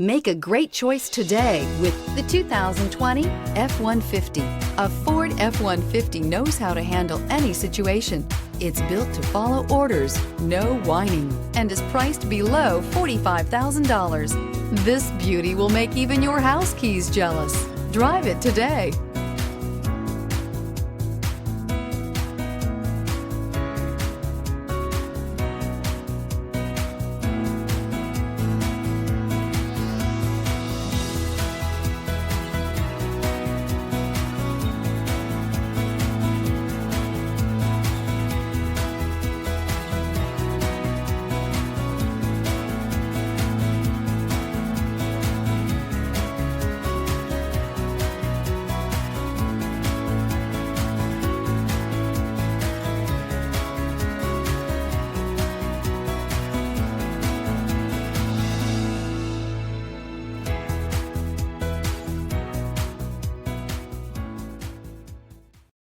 Make a great choice today with the 2020 F-150. A Ford F-150 knows how to handle any situation. It's built to follow orders, no whining, and is priced below $45,000. This beauty will make even your house keys jealous. Drive it today.